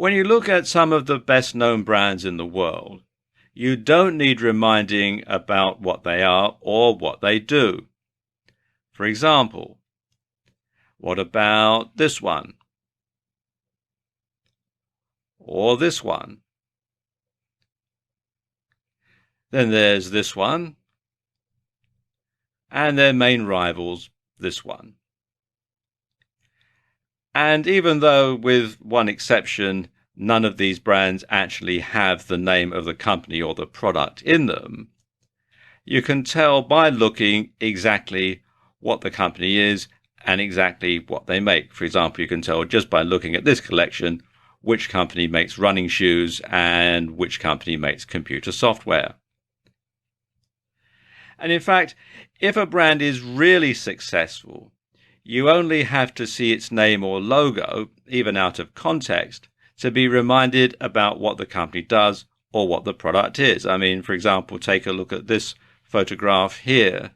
When you look at some of the best known brands in the world, you don't need reminding about what they are or what they do. For example, what about this one? Or this one? Then there's this one, and their main rivals, this one. And even though, with one exception, none of these brands actually have the name of the company or the product in them, you can tell by looking exactly what the company is and exactly what they make. For example, you can tell just by looking at this collection which company makes running shoes and which company makes computer software. And in fact, if a brand is really successful, you only have to see its name or logo, even out of context, to be reminded about what the company does or what the product is. I mean, for example, take a look at this photograph here.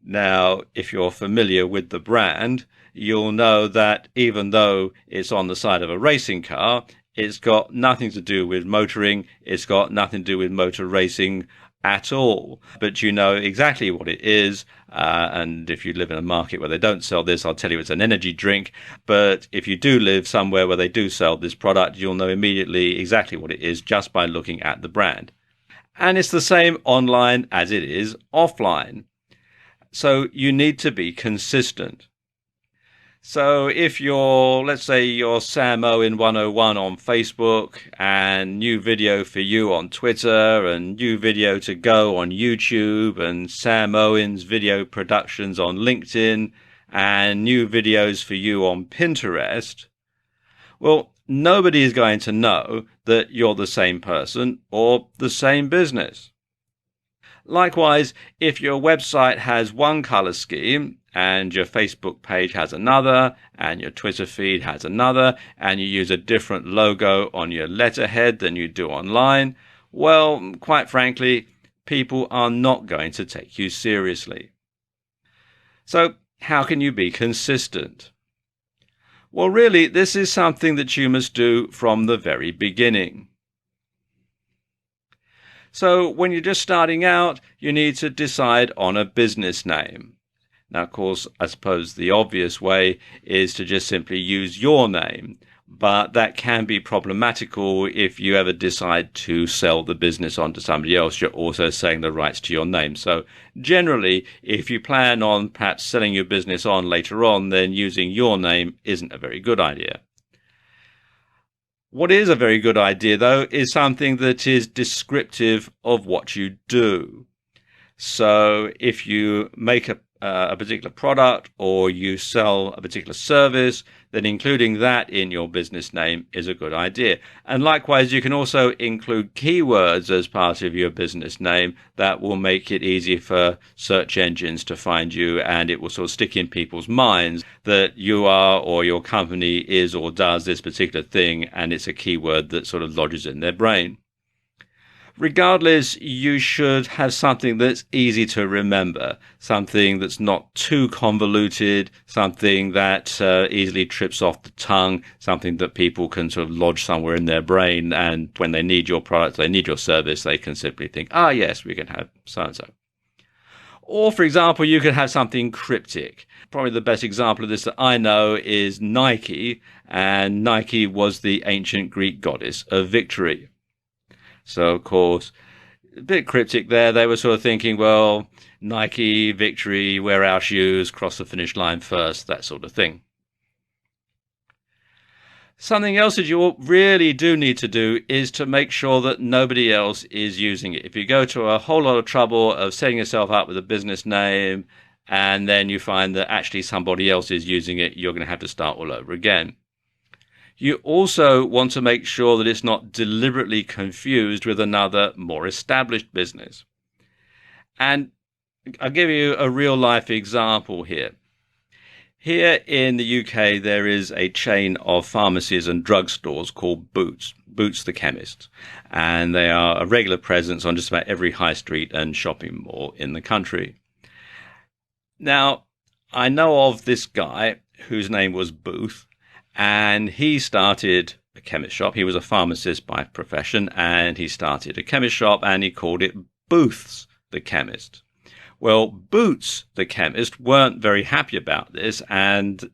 Now, if you're familiar with the brand, you'll know that even though it's on the side of a racing car, it's got nothing to do with motoring, it's got nothing to do with motor racing at all. But you know exactly what it is, and if you live in a market where they don't sell this, I'll tell you it's an energy drink. But if you do live somewhere where they do sell this product, you'll know immediately exactly what it is just by looking at the brand. And it's the same online as it is offline. So you need to be consistent. So if let's say you're Sam Owen 101 on Facebook, and new video for you on Twitter, and new video to go on YouTube, and Sam Owen's video productions on LinkedIn, and new videos for you on Pinterest, well, nobody is going to know that you're the same person or the same business. Likewise, if your website has one color scheme and your Facebook page has another and your Twitter feed has another and you use a different logo on your letterhead than you do online, well, quite frankly, people are not going to take you seriously. So how can you be consistent? Well, really, this is something that you must do from the very beginning. So when you're just starting out, you need to decide on a business name. Now, of course, I suppose the obvious way is to just simply use your name, but that can be problematical if you ever decide to sell the business on to somebody else. You're also selling the rights to your name. So generally, if you plan on perhaps selling your business on later on, then using your name isn't a very good idea. What is a very good idea, though, is something that is descriptive of what you do. So if you make a particular product or you sell a particular service, then including that in your business name is a good idea. And likewise, you can also include keywords as part of your business name that will make it easy for search engines to find you, and it will sort of stick in people's minds that you are or your company is or does this particular thing, and it's a keyword that sort of lodges in their brain. Regardless, you should have something that's easy to remember, something that's not too convoluted, something that easily trips off the tongue, something that people can sort of lodge somewhere in their brain, and when they need your product, they need your service, they can simply think, yes, we can have so-and-so. Or, for example, you could have something cryptic. Probably the best example of this that I know is Nike, and Nike was the ancient Greek goddess of victory. So, of course, a bit cryptic there. They were sort of thinking, well, Nike, victory, wear our shoes, cross the finish line first, that sort of thing. Something else that you really do need to do is to make sure that nobody else is using it. If you go to a whole lot of trouble of setting yourself up with a business name and then you find that actually somebody else is using it, you're going to have to start all over again. You also want to make sure that it's not deliberately confused with another more established business. And I'll give you a real life example here. Here in the UK, there is a chain of pharmacies and drugstores called Boots, Boots the Chemist. And they are a regular presence on just about every high street and shopping mall in the country. Now, I know of this guy whose name was Booth, and he started a chemist shop. He was a pharmacist by profession, and he started a chemist shop, and he called it Booths the Chemist. Well, Boots the Chemist weren't very happy about this, and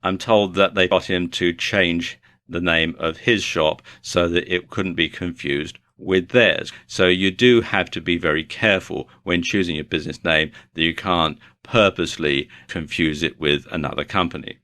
I'm told that they got him to change the name of his shop so that it couldn't be confused with theirs. So you do have to be very careful when choosing your business name that you can't purposely confuse it with another company.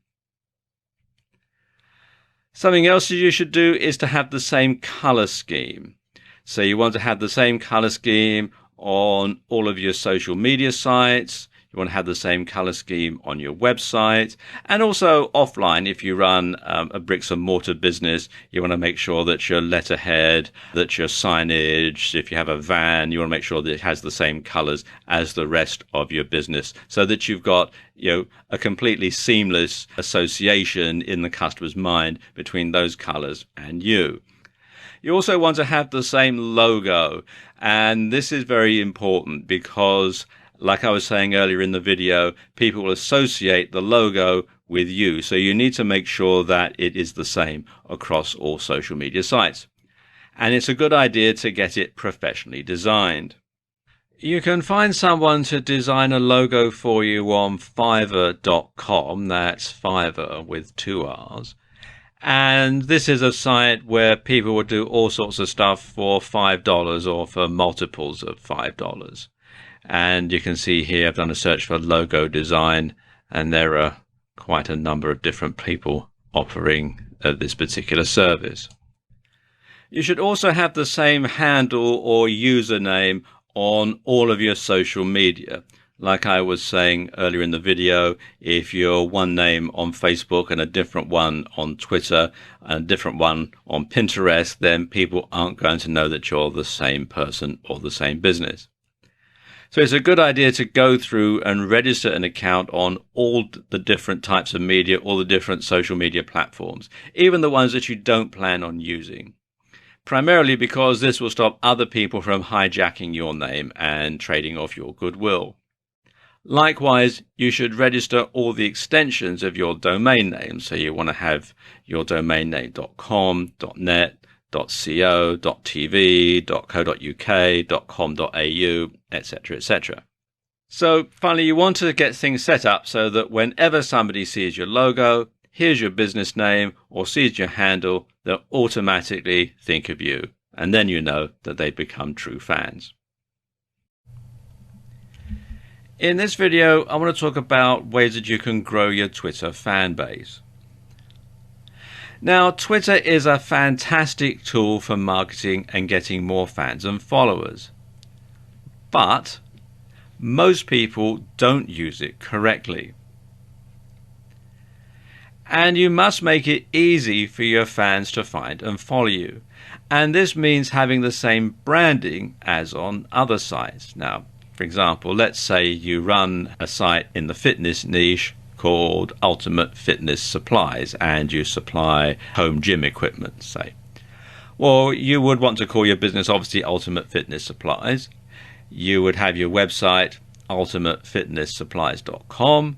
Something else that you should do is to have the same color scheme. So you want to have the same color scheme on all of your social media sites. You want to have the same color scheme on your website, and also offline. If you run a bricks and mortar business, you want to make sure that your letterhead, that your signage, if you have a van, you want to make sure that it has the same colors as the rest of your business, so that you've got, a completely seamless association in the customer's mind between those colors and you. You also want to have the same logo, and this is very important because, like I was saying earlier in the video, people will associate the logo with you. So you need to make sure that it is the same across all social media sites. And it's a good idea to get it professionally designed. You can find someone to design a logo for you on Fiverr.com. That's Fiverr with 2 R's. And this is a site where people will do all sorts of stuff for $5 or for multiples of $5. And you can see here I've done a search for logo design, and there are quite a number of different people offering this particular service. You should also have the same handle or username on all of your social media. Like I was saying earlier in the video, if you're one name on Facebook and a different one on Twitter and a different one on Pinterest, then people aren't going to know that you're the same person or the same business. So it's a good idea to go through and register an account on all the different types of media, all the different social media platforms, even the ones that you don't plan on using. Primarily because this will stop other people from hijacking your name and trading off your goodwill. Likewise, you should register all the extensions of your domain name. So you want to have your domain name .com, .net, .co, .tv, .co.uk, .com.au, etc., etc. So finally, you want to get things set up so that whenever somebody sees your logo, hears your business name, or sees your handle, they'll automatically think of you. And then you know that they've become true fans. In this video, I want to talk about ways that you can grow your Twitter fan base. Now, Twitter is a fantastic tool for marketing and getting more fans and followers. But most people don't use it correctly. And you must make it easy for your fans to find and follow you. And this means having the same branding as on other sites. Now, for example, let's say you run a site in the fitness niche called Ultimate Fitness Supplies, and you supply home gym equipment, say. Well, you would want to call your business obviously Ultimate Fitness Supplies. You would have your website ultimatefitnesssupplies.com.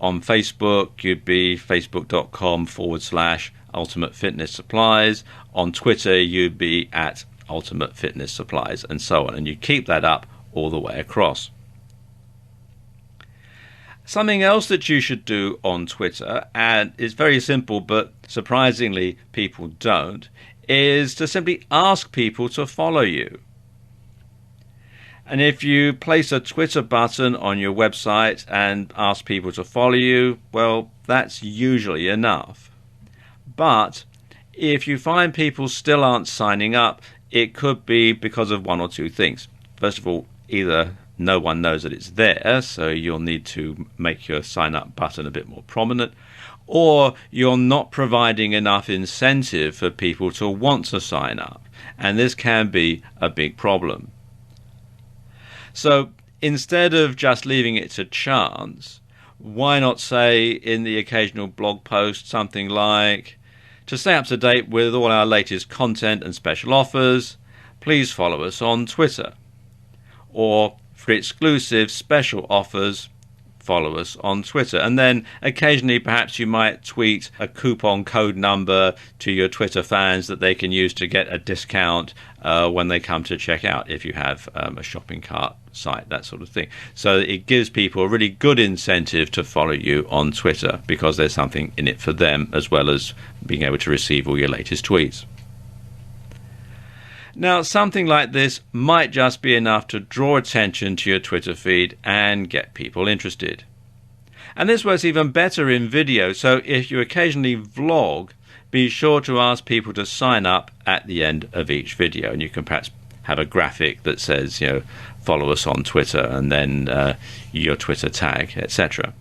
On Facebook, you'd be facebook.com/Ultimate Fitness Supplies. On Twitter, you'd be at Ultimate Fitness Supplies, and so on. And you keep that up all the way across. Something else that you should do on Twitter, and it's very simple, but surprisingly people don't, is to simply ask people to follow you. And if you place a Twitter button on your website and ask people to follow you, well, that's usually enough. But if you find people still aren't signing up, it could be because of one or two things. First of all, either no one knows that it's there, so you'll need to make your sign up button a bit more prominent, or you're not providing enough incentive for people to want to sign up, and this can be a big problem. So instead of just leaving it to chance, why not say in the occasional blog post something like, to stay up to date with all our latest content and special offers, please follow us on Twitter. Or for exclusive special offers, follow us on Twitter. And then occasionally perhaps you might tweet a coupon code number to your Twitter fans that they can use to get a discount when they come to check out, if you have a shopping cart site, that sort of thing. So it gives people a really good incentive to follow you on Twitter because there's something in it for them, as well as being able to receive all your latest tweets. Now, something like this might just be enough to draw attention to your Twitter feed and get people interested. And this works even better in video, so if you occasionally vlog, be sure to ask people to sign up at the end of each video. And you can perhaps have a graphic that says, follow us on Twitter, and then your Twitter tag, etc.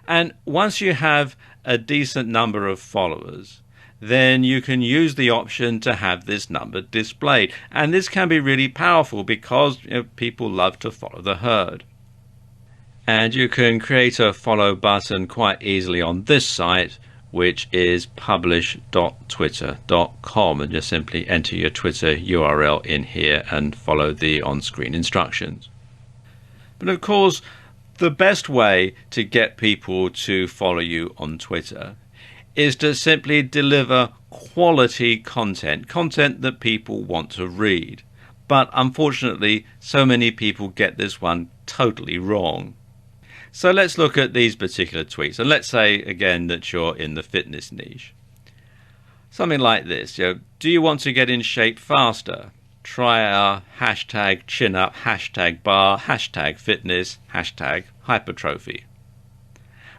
And once you have a decent number of followers, then you can use the option to have this number displayed. And this can be really powerful because people love to follow the herd. And you can create a follow button quite easily on this site, which is publish.twitter.com, and just simply enter your Twitter URL in here and follow the on-screen instructions. But of course, the best way to get people to follow you on Twitter is to simply deliver quality content that people want to read. But unfortunately, so many people get this one totally wrong. So let's look at these particular tweets. And let's say again that you're in the fitness niche. Something like this, do you want to get in shape faster? Try our hashtag chin up, hashtag bar, hashtag fitness, hashtag hypertrophy.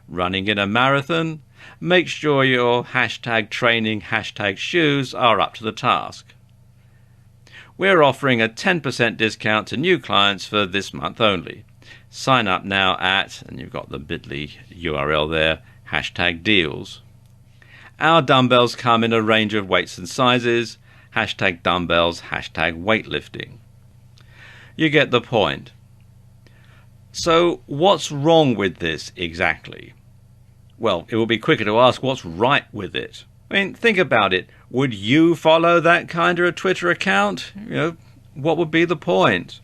Running in a marathon? Make sure your hashtag training, hashtag shoes are up to the task. We're offering a 10% discount to new clients for this month only. Sign up now at, and you've got the bit.ly URL there, hashtag deals. Our dumbbells come in a range of weights and sizes, hashtag dumbbells, hashtag weightlifting. You get the point. So what's wrong with this exactly? Well, it will be quicker to ask what's right with it. I mean, think about it. Would you follow that kind of a Twitter account? What would be the point?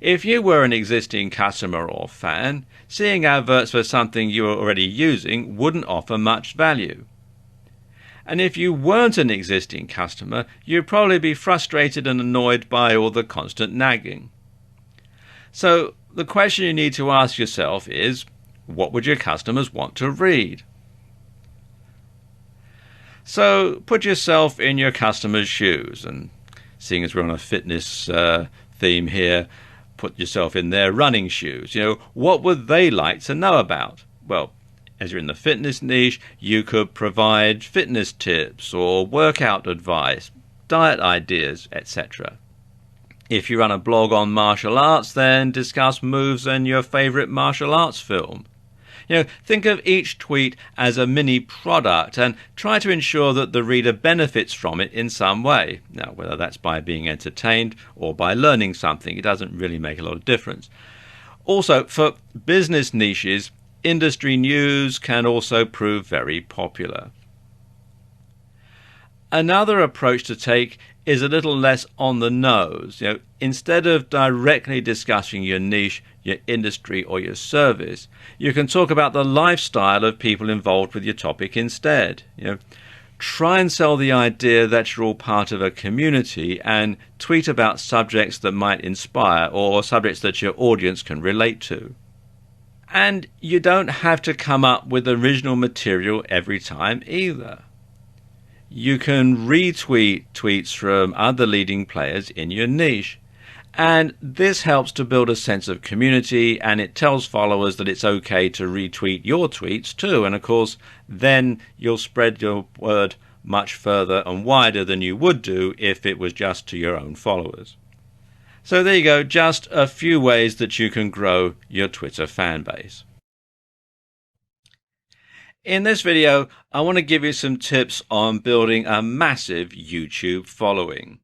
If you were an existing customer or fan, seeing adverts for something you were already using wouldn't offer much value. And if you weren't an existing customer, you'd probably be frustrated and annoyed by all the constant nagging. So the question you need to ask yourself is, what would your customers want to read? So put yourself in your customer's shoes, and seeing as we're on a fitness theme here, put yourself in their running shoes. What would they like to know about? Well, as you're in the fitness niche, you could provide fitness tips or workout advice, diet ideas, etc. If you run a blog on martial arts, then discuss moves and your favorite martial arts film. Think of each tweet as a mini product and try to ensure that the reader benefits from it in some way. Now, whether that's by being entertained or by learning something, it doesn't really make a lot of difference. Also, for business niches, industry news can also prove very popular. Another approach to take is a little less on the nose. Instead of directly discussing your niche, your industry or your service, you can talk about the lifestyle of people involved with your topic instead. Try and sell the idea that you're all part of a community and tweet about subjects that might inspire or subjects that your audience can relate to. And you don't have to come up with original material every time either. You can retweet tweets from other leading players in your niche. And this helps to build a sense of community, and it tells followers that it's okay to retweet your tweets too. And of course, then you'll spread your word much further and wider than you would do if it was just to your own followers. So there you go, just a few ways that you can grow your Twitter fan base. In this video, I want to give you some tips on building a massive YouTube following.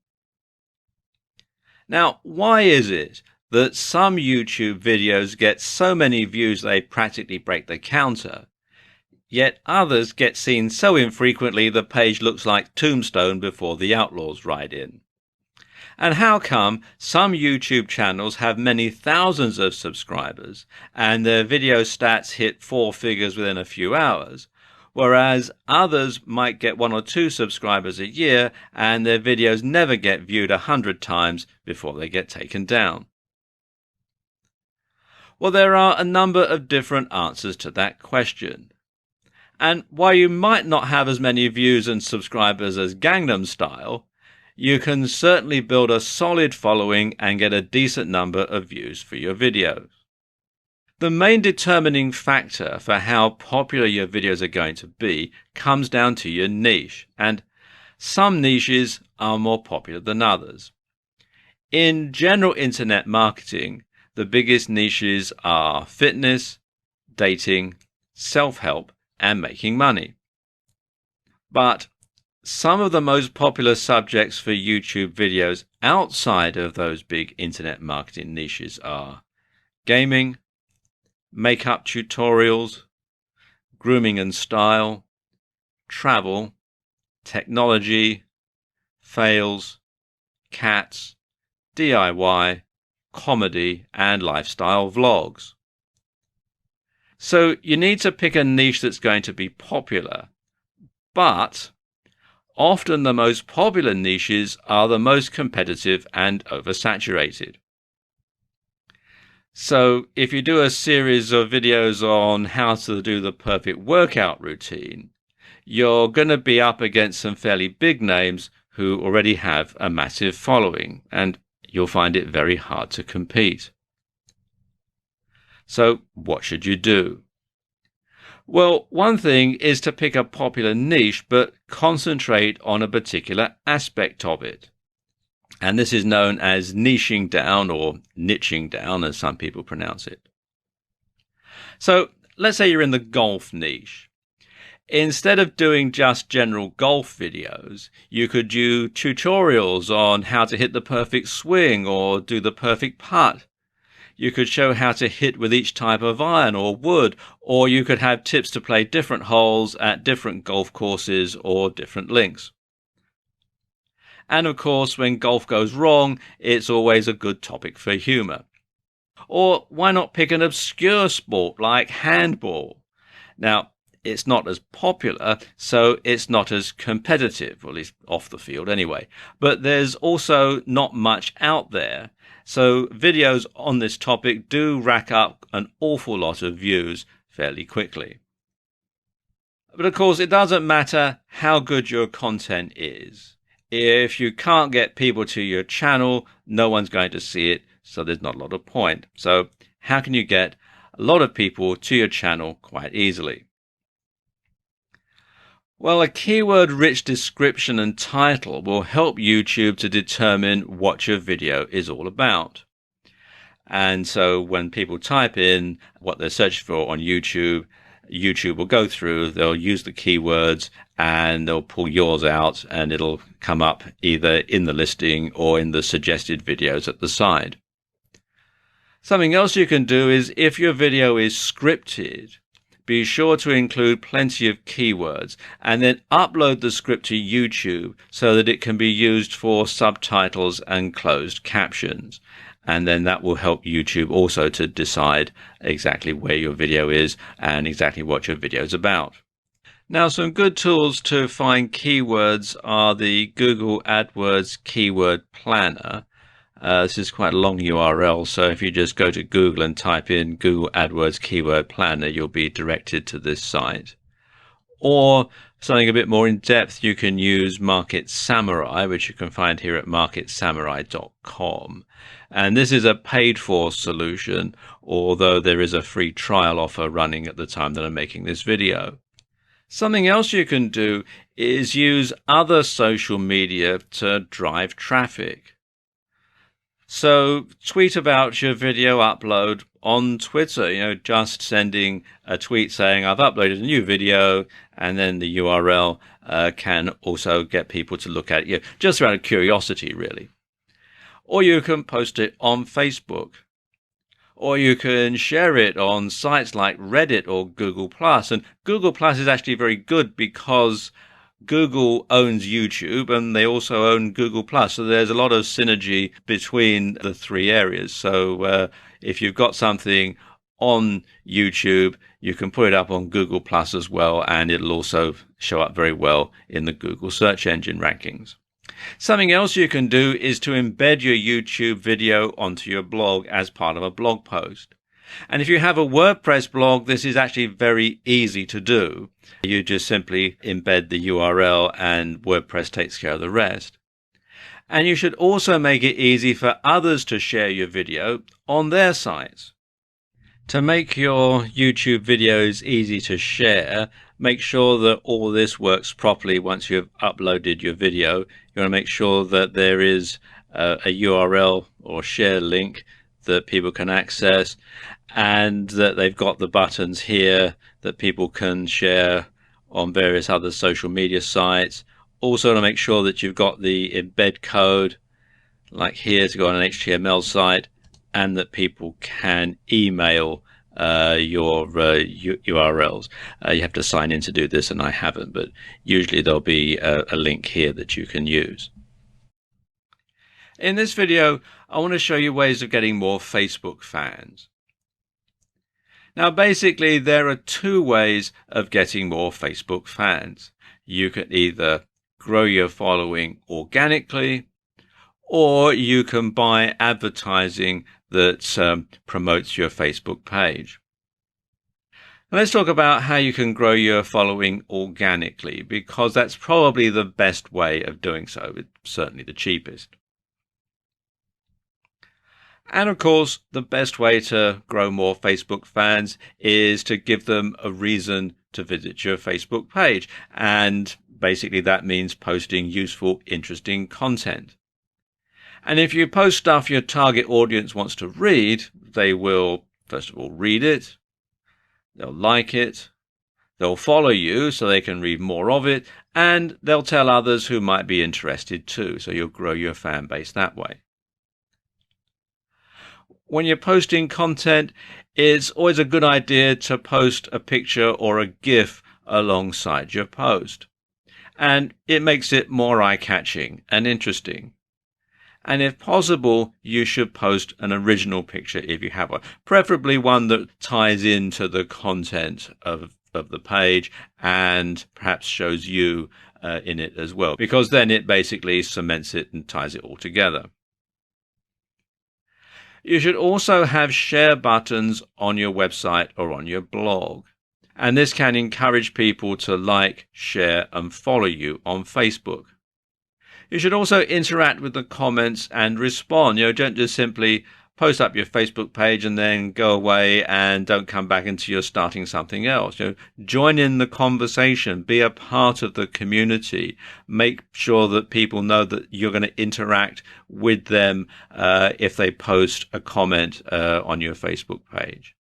Now, why is it that some YouTube videos get so many views they practically break the counter, yet others get seen so infrequently the page looks like Tombstone before the Outlaws ride in? And how come some YouTube channels have many thousands of subscribers and their video stats hit four figures within a few hours, whereas others might get 1 or 2 subscribers a year and their videos never get viewed 100 times before they get taken down? Well, there are a number of different answers to that question. And while you might not have as many views and subscribers as Gangnam Style, you can certainly build a solid following and get a decent number of views for your videos. The main determining factor for how popular your videos are going to be comes down to your niche, and some niches are more popular than others. In general internet marketing, the biggest niches are fitness, dating, self-help, and making money. But some of the most popular subjects for YouTube videos outside of those big internet marketing niches are gaming, makeup tutorials, grooming and style, travel, technology, fails, cats, DIY, comedy, and lifestyle vlogs. So you need to pick a niche that's going to be popular, but often the most popular niches are the most competitive and oversaturated. So if you do a series of videos on how to do the perfect workout routine, you're going to be up against some fairly big names who already have a massive following, and you'll find it very hard to compete. So what should you do? Well, one thing is to pick a popular niche, but concentrate on a particular aspect of it. And this is known as niching down, or niching down, as some people pronounce it. So let's say you're in the golf niche. Instead of doing just general golf videos, you could do tutorials on how to hit the perfect swing or do the perfect putt. You could show how to hit with each type of iron or wood, or you could have tips to play different holes at different golf courses or different links. And of course, when golf goes wrong, it's always a good topic for humor. Or why not pick an obscure sport like handball? Now, it's not as popular, so it's not as competitive, or at least off the field anyway. But there's also not much out there, so videos on this topic do rack up an awful lot of views fairly quickly. But of course, it doesn't matter how good your content is. If you can't get people to your channel, no one's going to see it, so there's not a lot of point. So how can you get a lot of people to your channel quite easily? Well, a keyword-rich description and title will help YouTube to determine what your video is all about. And so when people type in what they're searching for on YouTube, YouTube will go through, they'll use the keywords, and they'll pull yours out, and it'll come up either in the listing or in the suggested videos at the side. Something else you can do is, if your video is scripted, be sure to include plenty of keywords and then upload the script to YouTube so that it can be used for subtitles and closed captions. And then that will help YouTube also to decide exactly where your video is and exactly what your video is about. Now, some good tools to find keywords are the Google AdWords Keyword Planner. This is quite a long URL, so if you just go to Google and type in Google AdWords Keyword Planner, you'll be directed to this site. Or something a bit more in depth, you can use Market Samurai, which you can find here at marketsamurai.com. And this is a paid-for solution, although there is a free trial offer running at the time that I'm making this video. Something else you can do is use other social media to drive traffic. So tweet about your video upload on Twitter, just sending a tweet saying I've uploaded a new video, and then the URL can also get people to look at it, just out of curiosity, really. Or you can post it on Facebook. Or you can share it on sites like Reddit or Google+. And Google+ is actually very good because Google owns YouTube and they also own Google Plus. So there's a lot of synergy between the three areas. So if you've got something on YouTube, you can put it up on Google Plus as well, and it'll also show up very well in the Google search engine rankings. Something else you can do is to embed your YouTube video onto your blog as part of a blog post. And if you have a WordPress blog, this is actually very easy to do. You just simply embed the URL and WordPress takes care of the rest. And you should also make it easy for others to share your video on their sites. To make your YouTube videos easy to share, make sure that all this works properly once you've uploaded your video. You want to make sure that there is a URL or share link that people can access, and that they've got the buttons here that people can share on various other social media sites. Also to make sure that you've got the embed code, like here, to go on an HTML site, and that people can email your URLs. You have to sign in to do this, and I haven't, but usually there'll be a link here that you can use. In this video, I want to show you ways of getting more Facebook fans. Now, basically, there are two ways of getting more Facebook fans. You can either grow your following organically, or you can buy advertising that promotes your Facebook page. Now, let's talk about how you can grow your following organically, because that's probably the best way of doing so. It's certainly the cheapest. And of course, the best way to grow more Facebook fans is to give them a reason to visit your Facebook page. And basically that means posting useful, interesting content. And if you post stuff your target audience wants to read, they will, first of all, read it, they'll like it, they'll follow you so they can read more of it, and they'll tell others who might be interested too. So you'll grow your fan base that way. When you're posting content, it's always a good idea to post a picture or a GIF alongside your post. And it makes it more eye-catching and interesting. And if possible, you should post an original picture if you have one, preferably one that ties into the content of the page and perhaps shows you in it as well, because then it basically cements it and ties it all together. You should also have share buttons on your website or on your blog. And this can encourage people to like, share, and follow you on Facebook. You should also interact with the comments and respond. Don't just simply post up your Facebook page and then go away and don't come back until you're starting something else. Join in the conversation, be a part of the community, make sure that people know that you're going to interact with them if they post a comment on your Facebook page.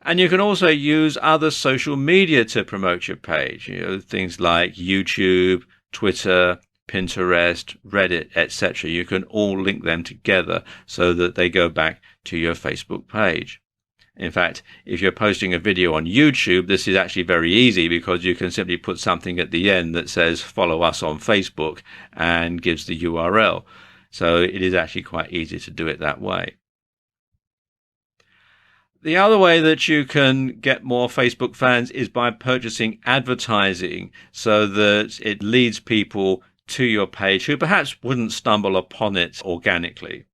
And you can also use other social media to promote your page, things like YouTube, Twitter, Pinterest, Reddit, etc. You can all link them together so that they go back to your Facebook page. In fact, if you're posting a video on YouTube, this is actually very easy because you can simply put something at the end that says follow us on Facebook and gives the URL. So it is actually quite easy to do it that way. The other way that you can get more Facebook fans is by purchasing advertising so that it leads people to your page who perhaps wouldn't stumble upon it organically.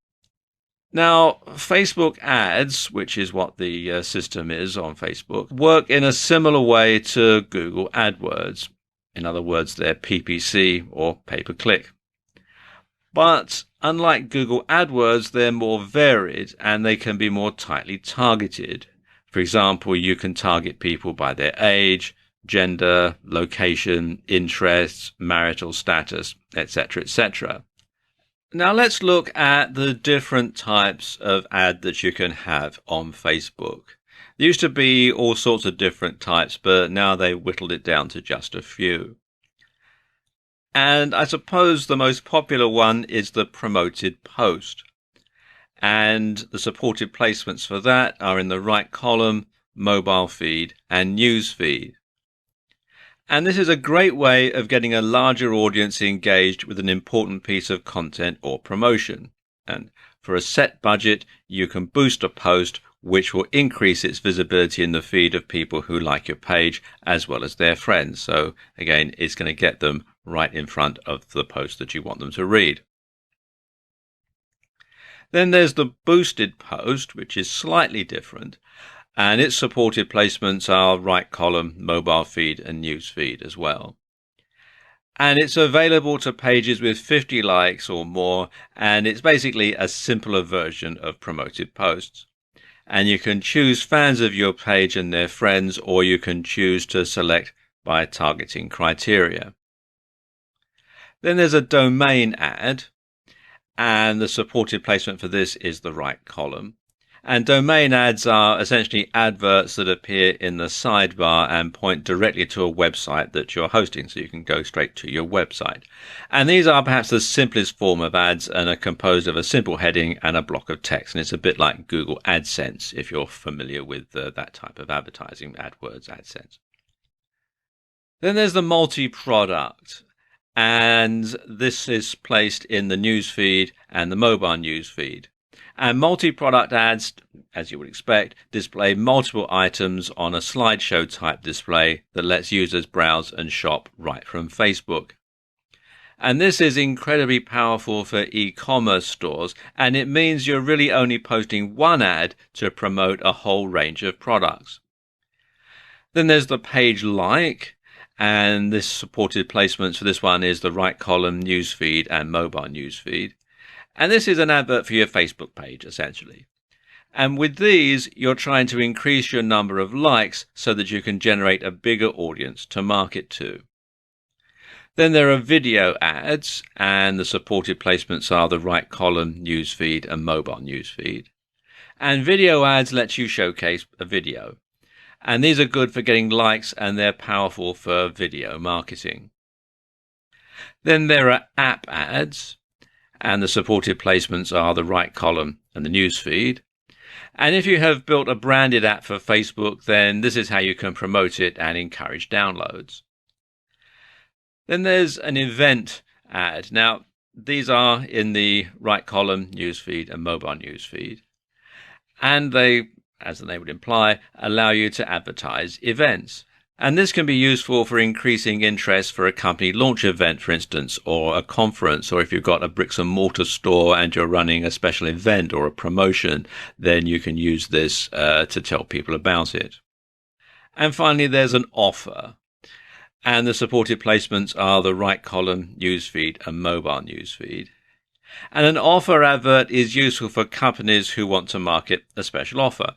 Now, Facebook ads, which is what the system is on Facebook, work in a similar way to Google AdWords. In other words, they're PPC or pay-per-click. But unlike Google AdWords, they're more varied and they can be more tightly targeted. For example, you can target people by their age, gender, location, interests, marital status, etc., etc. Now let's look at the different types of ad that you can have on Facebook. There used to be all sorts of different types, but now they've whittled it down to just a few. And I suppose the most popular one is the promoted post. And the supported placements for that are in the right column, mobile feed, and news feed. And this is a great way of getting a larger audience engaged with an important piece of content or promotion. And for a set budget, you can boost a post which will increase its visibility in the feed of people who like your page as well as their friends. So again, it's going to get them right in front of the post that you want them to read. Then there's the boosted post, which is slightly different, and its supported placements are right column, mobile feed, and news feed as well. And it's available to pages with 50 likes or more, and it's basically a simpler version of promoted posts. And you can choose fans of your page and their friends, or you can choose to select by targeting criteria. Then there's a domain ad, and the supported placement for this is the right column. And domain ads are essentially adverts that appear in the sidebar and point directly to a website that you're hosting, so you can go straight to your website. And these are perhaps the simplest form of ads and are composed of a simple heading and a block of text. And it's a bit like Google AdSense, if you're familiar with that type of advertising, AdWords, AdSense. Then there's the multi-product. And this is placed in the newsfeed and the mobile newsfeed. And multi-product ads, as you would expect, display multiple items on a slideshow type display that lets users browse and shop right from Facebook. And this is incredibly powerful for e-commerce stores, and it means you're really only posting one ad to promote a whole range of products. Then there's the page like, and this supported placements for this one is the right column, newsfeed, and mobile newsfeed. And this is an advert for your Facebook page, essentially. And with these, you're trying to increase your number of likes so that you can generate a bigger audience to market to. Then there are video ads, and the supported placements are the right column, newsfeed, and mobile newsfeed. And video ads let you showcase a video. And these are good for getting likes, and they're powerful for video marketing. Then there are app ads, and the supported placements are the right column and the news feed. And if you have built a branded app for Facebook, then this is how you can promote it and encourage downloads. Then there's an event ad. Now, these are in the right column, newsfeed, and mobile newsfeed. And they, as the name would imply, allow you to advertise events. And this can be useful for increasing interest for a company launch event, for instance, or a conference, or if you've got a bricks and mortar store and you're running a special event or a promotion, then you can use this to tell people about it. And finally, there's an offer. And the supported placements are the right column, newsfeed, and mobile newsfeed. And an offer advert is useful for companies who want to market a special offer.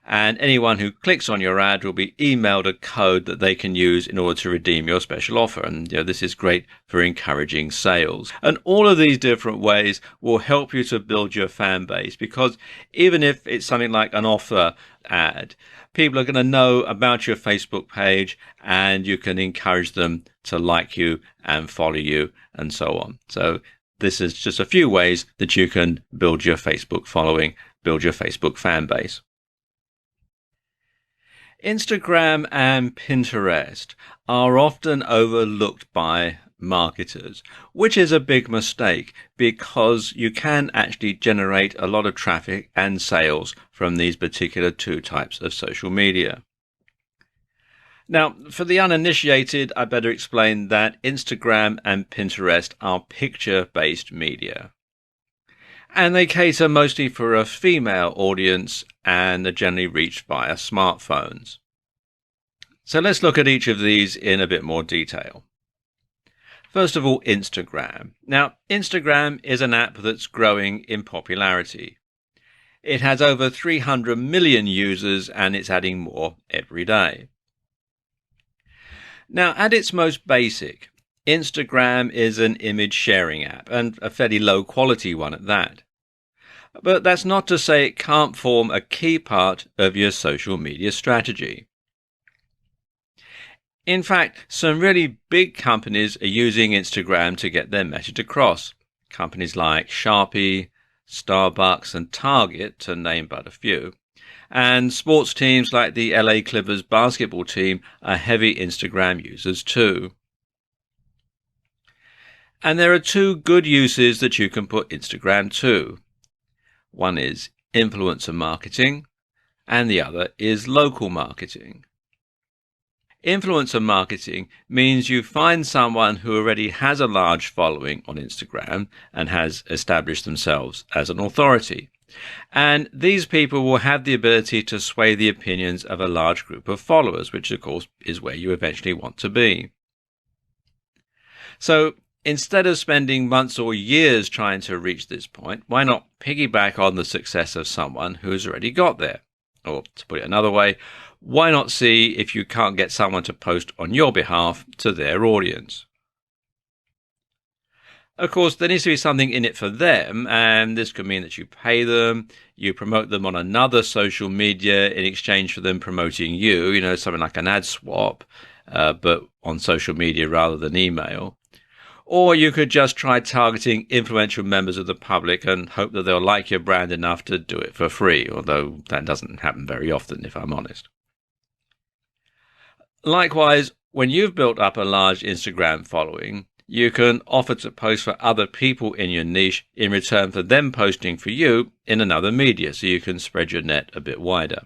And anyone who clicks on your ad will be emailed a code that they can use in order to redeem your special offer. And this is great for encouraging sales. And all of these different ways will help you to build your fan base, because even if it's something like an offer ad, people are going to know about your Facebook page, and you can encourage them to like you and follow you and so on. So this is just a few ways that you can build your Facebook following, build your Facebook fan base. Instagram and Pinterest are often overlooked by marketers, which is a big mistake, because you can actually generate a lot of traffic and sales from these particular two types of social media. Now, for the uninitiated, I better explain that Instagram and Pinterest are picture-based media. And they cater mostly for a female audience and are generally reached via smartphones. So let's look at each of these in a bit more detail. First of all, Instagram. Now, Instagram is an app that's growing in popularity. It has over 300 million users, and it's adding more every day. Now, at its most basic, Instagram is an image sharing app, and a fairly low quality one at that. But that's not to say it can't form a key part of your social media strategy. In fact, some really big companies are using Instagram to get their message across. Companies like Sharpie, Starbucks, and Target, to name but a few. And sports teams like the LA Clippers basketball team are heavy Instagram users too. And there are two good uses that you can put Instagram to. One is influencer marketing, and the other is local marketing. Influencer marketing means you find someone who already has a large following on Instagram and has established themselves as an authority. And these people will have the ability to sway the opinions of a large group of followers, which of course is where you eventually want to be. So instead of spending months or years trying to reach this point, why not piggyback on the success of someone who's already got there? Or to put it another way, why not see if you can't get someone to post on your behalf to their audience? Of course, there needs to be something in it for them, and this could mean that you pay them, you promote them on another social media in exchange for them promoting you, something like an ad swap, but on social media rather than email. Or you could just try targeting influential members of the public and hope that they'll like your brand enough to do it for free, although that doesn't happen very often, if I'm honest. Likewise, when you've built up a large Instagram following, you can offer to post for other people in your niche in return for them posting for you in another media, so you can spread your net a bit wider.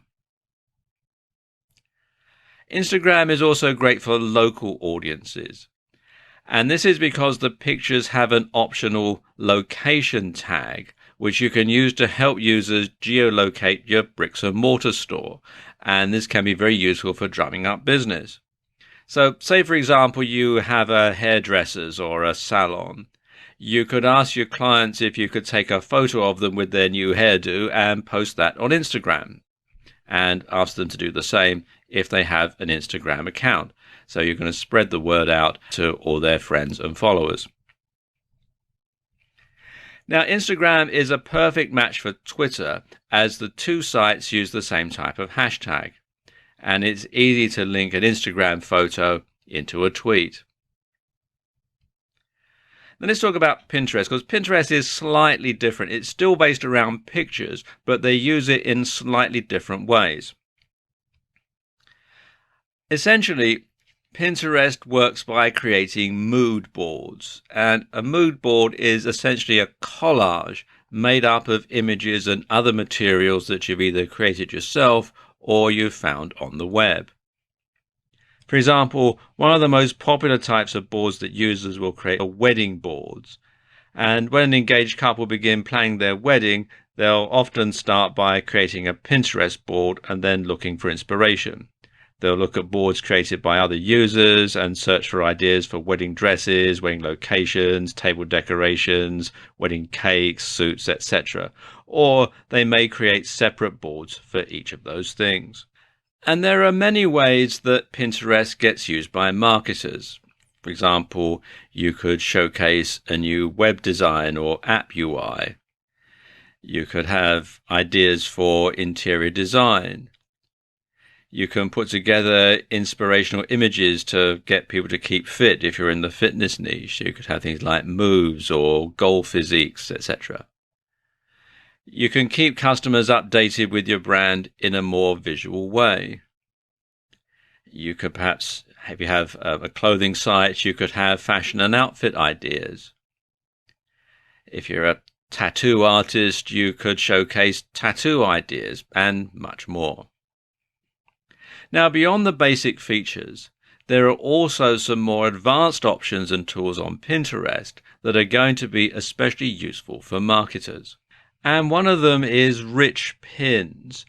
Instagram is also great for local audiences. And this is because the pictures have an optional location tag, which you can use to help users geolocate your bricks and mortar store. And this can be very useful for drumming up business. So say, for example, you have a hairdresser's or a salon. You could ask your clients if you could take a photo of them with their new hairdo and post that on Instagram, and ask them to do the same if they have an Instagram account. So you're going to spread the word out to all their friends and followers. Now, Instagram is a perfect match for Twitter, as the two sites use the same type of hashtag, and it's easy to link an Instagram photo into a tweet. Then let's talk about Pinterest, because Pinterest is slightly different. It's still based around pictures, but they use it in slightly different ways. Essentially, Pinterest works by creating mood boards, and a mood board is essentially a collage made up of images and other materials that you've either created yourself or you've found on the web. For example, one of the most popular types of boards that users will create are wedding boards. And when an engaged couple begin planning their wedding, they'll often start by creating a Pinterest board and then looking for inspiration. They'll look at boards created by other users and search for ideas for wedding dresses, wedding locations, table decorations, wedding cakes, suits, etc. Or they may create separate boards for each of those things. And there are many ways that Pinterest gets used by marketers. For example, you could showcase a new web design or app UI. You could have ideas for interior design. You can put together inspirational images to get people to keep fit if you're in the fitness niche. You could have things like moves or goal physiques, etc. You can keep customers updated with your brand in a more visual way. You could perhaps, if you have a clothing site, you could have fashion and outfit ideas. If you're a tattoo artist, you could showcase tattoo ideas and much more. Now, beyond the basic features, there are also some more advanced options and tools on Pinterest that are going to be especially useful for marketers. And one of them is rich pins.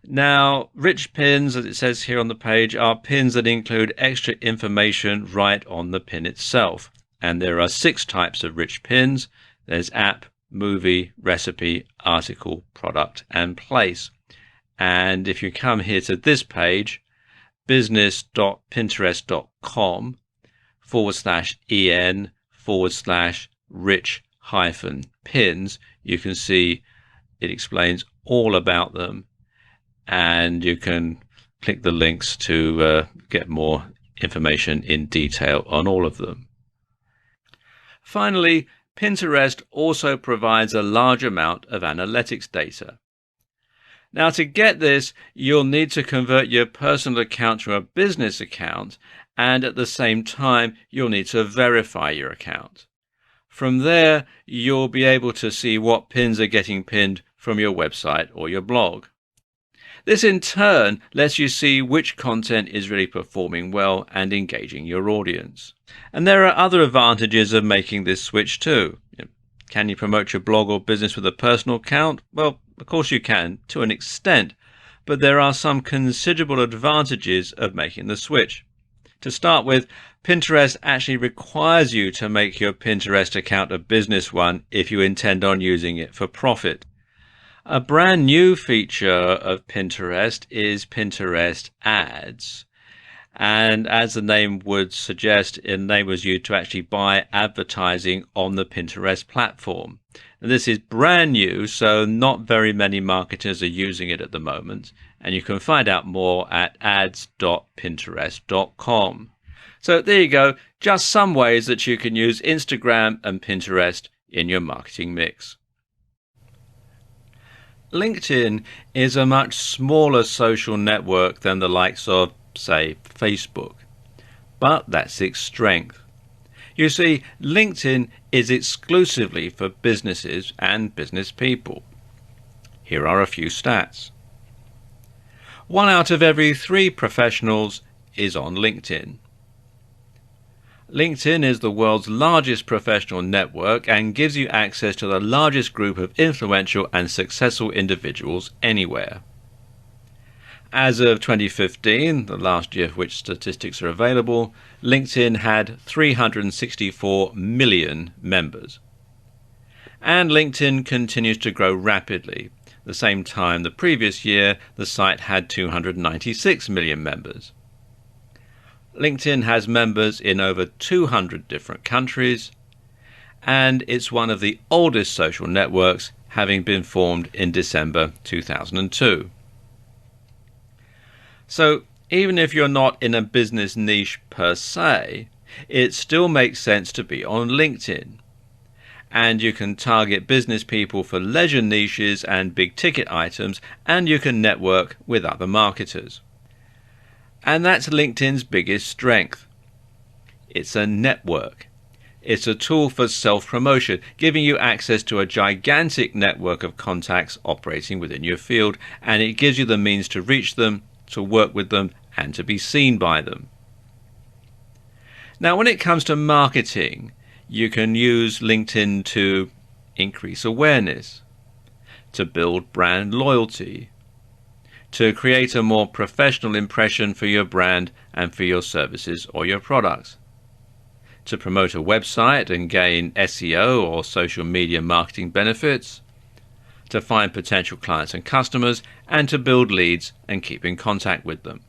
Now, rich pins, as it says here on the page, are pins that include extra information right on the pin itself. And there are 6 types of rich pins. There's app, movie, recipe, article, product, and place. And if you come here to this page, business.pinterest.com/en/rich-pins, you can see it explains all about them, and you can click the links to get more information in detail on all of them. Finally, Pinterest also provides a large amount of analytics data. Now, to get this, you'll need to convert your personal account to a business account, and at the same time, you'll need to verify your account. From there, you'll be able to see what pins are getting pinned from your website or your blog. This in turn lets you see which content is really performing well and engaging your audience. And there are other advantages of making this switch too. Can you promote your blog or business with a personal account? Well, of course you can, to an extent, but there are some considerable advantages of making the switch. To start with, Pinterest actually requires you to make your Pinterest account a business one if you intend on using it for profit. A brand new feature of Pinterest is Pinterest Ads. And as the name would suggest, it enables you to actually buy advertising on the Pinterest platform. And this is brand new, so not very many marketers are using it at the moment. And you can find out more at ads.pinterest.com. So there you go, just some ways that you can use Instagram and Pinterest in your marketing mix. LinkedIn is a much smaller social network than the likes of, say, Facebook. But that's its strength. You see, LinkedIn is exclusively for businesses and business people. Here are a few stats. 1 out of every 3 professionals is on LinkedIn. LinkedIn is the world's largest professional network and gives you access to the largest group of influential and successful individuals anywhere. As of 2015, the last year of which statistics are available, LinkedIn had 364 million members. And LinkedIn continues to grow rapidly. At the same time the previous year, the site had 296 million members. LinkedIn has members in over 200 different countries, and it's one of the oldest social networks, having been formed in December 2002. So even if you're not in a business niche per se, it still makes sense to be on LinkedIn. And you can target business people for leisure niches and big ticket items, and you can network with other marketers. And that's LinkedIn's biggest strength. It's a network. It's a tool for self-promotion, giving you access to a gigantic network of contacts operating within your field, and it gives you the means to reach them, to work with them, and to be seen by them. Now, when it comes to marketing, you can use LinkedIn to increase awareness, to build brand loyalty, to create a more professional impression for your brand and for your services or your products, to promote a website and gain SEO or social media marketing benefits, to find potential clients and customers, and to build leads and keep in contact with them.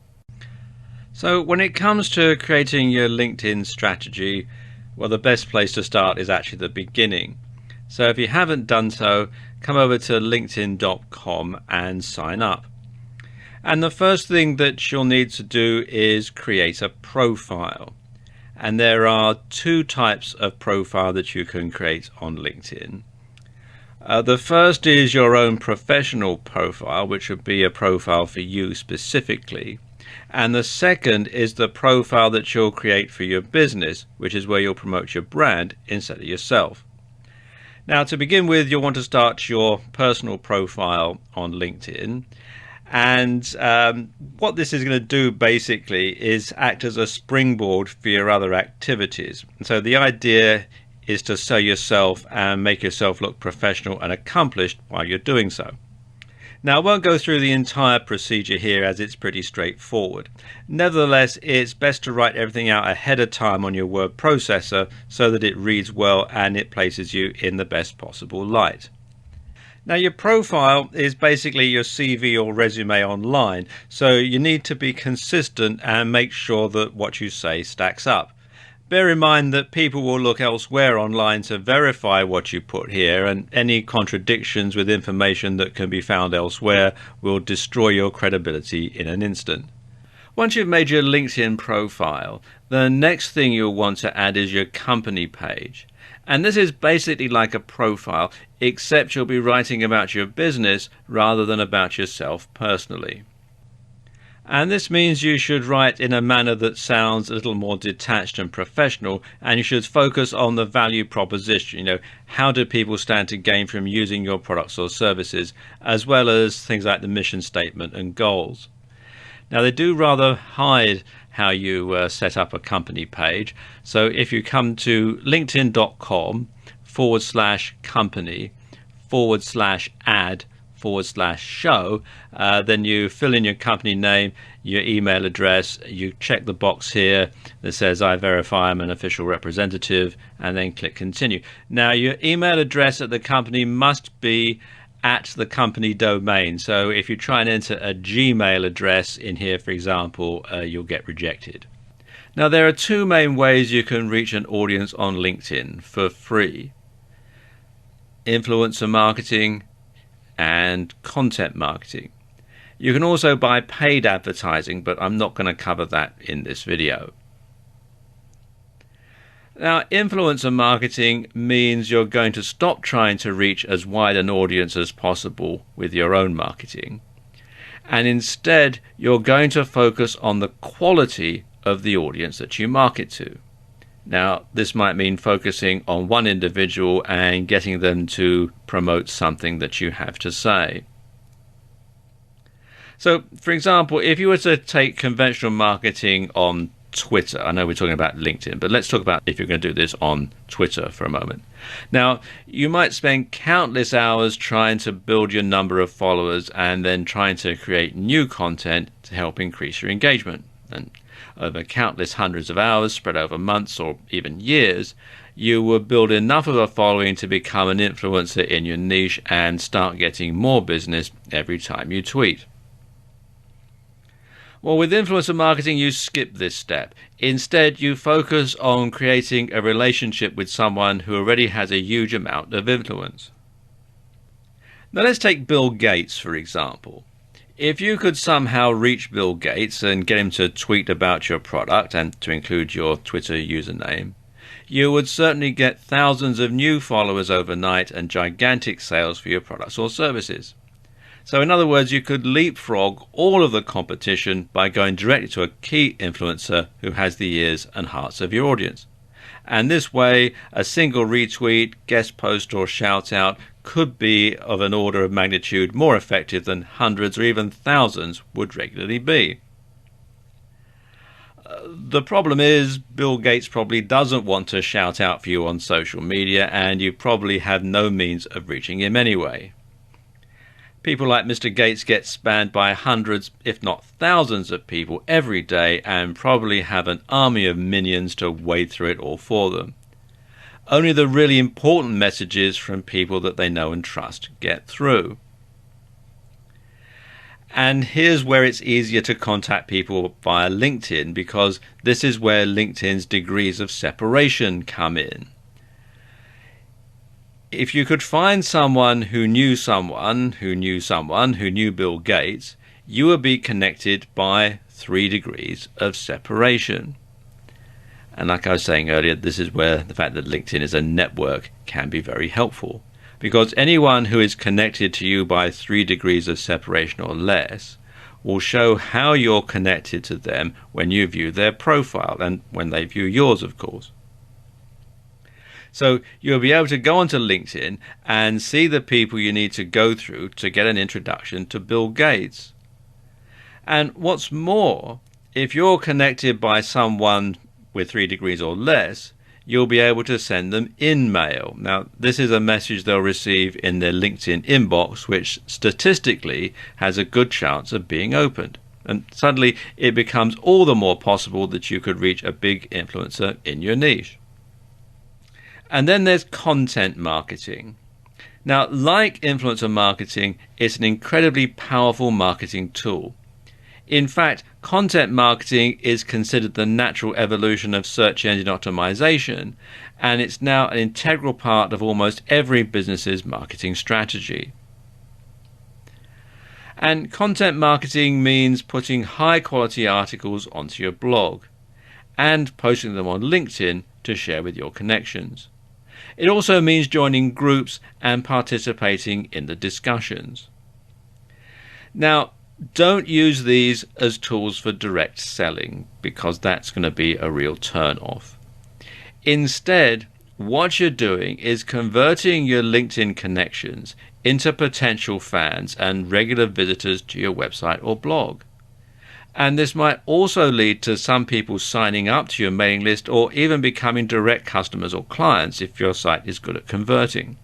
So when it comes to creating your LinkedIn strategy, well, the best place to start is actually the beginning. So if you haven't done so, come over to linkedin.com and sign up. And the first thing that you'll need to do is create a profile. And there are 2 types of profile that you can create on LinkedIn. The first is your own professional profile, which would be a profile for you specifically. And the second is the profile that you'll create for your business, which is where you'll promote your brand instead of yourself. Now, to begin with, you'll want to start your personal profile on LinkedIn. And what this is going to do basically is act as a springboard for your other activities. And so the idea is to sell yourself and make yourself look professional and accomplished while you're doing so. Now, I won't go through the entire procedure here as it's pretty straightforward. Nevertheless, it's best to write everything out ahead of time on your word processor so that it reads well and it places you in the best possible light. Now, your profile is basically your CV or resume online, so you need to be consistent and make sure that what you say stacks up. Bear in mind that people will look elsewhere online to verify what you put here, and any contradictions with information that can be found elsewhere will destroy your credibility in an instant. Once you've made your LinkedIn profile, the next thing you'll want to add is your company page. And this is basically like a profile, except you'll be writing about your business rather than about yourself personally. And this means you should write in a manner that sounds a little more detached and professional, and you should focus on the value proposition. How do people stand to gain from using your products or services, as well as things like the mission statement and goals. Now, they do rather hide how you set up a company page. So if you come to linkedin.com/company/ad/show, then you fill in your company name, your email address, you check the box here that says I verify I'm an official representative, and then click continue. Now, your email address at the company must be at the company domain. So if you try and enter a Gmail address in here, for example, you'll get rejected. Now, there are two main ways you can reach an audience on LinkedIn for free: influencer marketing and content marketing. You can also buy paid advertising, but I'm not going to cover that in this video. Now, influencer marketing means you're going to stop trying to reach as wide an audience as possible with your own marketing, and instead you're going to focus on the quality of the audience that you market to. Now, this might mean focusing on one individual and getting them to promote something that you have to say. So, for example, if you were to take conventional marketing on Twitter, I know we're talking about LinkedIn, but let's talk about if you're going to do this on Twitter for a moment. Now, you might spend countless hours trying to build your number of followers and then trying to create new content to help increase your engagement. And over countless hundreds of hours spread over months or even years, you will build enough of a following to become an influencer in your niche and start getting more business every time you tweet. Well, with influencer marketing, you skip this step. Instead, you focus on creating a relationship with someone who already has a huge amount of influence. Now, let's take Bill Gates, for example. If you could somehow reach Bill Gates and get him to tweet about your product and to include your Twitter username, you would certainly get thousands of new followers overnight and gigantic sales for your products or services. So in other words, you could leapfrog all of the competition by going directly to a key influencer who has the ears and hearts of your audience. And this way, a single retweet, guest post or shout out could be of an order of magnitude more effective than hundreds or even thousands would regularly be. The problem is Bill Gates probably doesn't want to shout out for you on social media, and you probably have no means of reaching him anyway. People like Mr. Gates get spammed by hundreds, if not thousands of people every day, and probably have an army of minions to wade through it all for them. Only the really important messages from people that they know and trust get through. And here's where it's easier to contact people via LinkedIn, because this is where LinkedIn's degrees of separation come in. If you could find someone who knew someone who knew someone who knew Bill Gates, you would be connected by 3 degrees of separation. And like I was saying earlier, this is where the fact that LinkedIn is a network can be very helpful, because anyone who is connected to you by 3 degrees of separation or less will show how you're connected to them when you view their profile and when they view yours, of course. So you'll be able to go onto LinkedIn and see the people you need to go through to get an introduction to Bill Gates. And what's more, if you're connected by someone with 3 degrees or less, you'll be able to send them InMail. Now, this is a message they'll receive in their LinkedIn inbox, which statistically has a good chance of being opened. And suddenly it becomes all the more possible that you could reach a big influencer in your niche. And then there's content marketing. Now, like influencer marketing, it's an incredibly powerful marketing tool. In fact, content marketing is considered the natural evolution of search engine optimization, and it's now an integral part of almost every business's marketing strategy. And content marketing means putting high-quality articles onto your blog and posting them on LinkedIn to share with your connections. It also means joining groups and participating in the discussions. Now, don't use these as tools for direct selling, because that's going to be a real turn-off. Instead, what you're doing is converting your LinkedIn connections into potential fans and regular visitors to your website or blog. And this might also lead to some people signing up to your mailing list or even becoming direct customers or clients if your site is good at converting.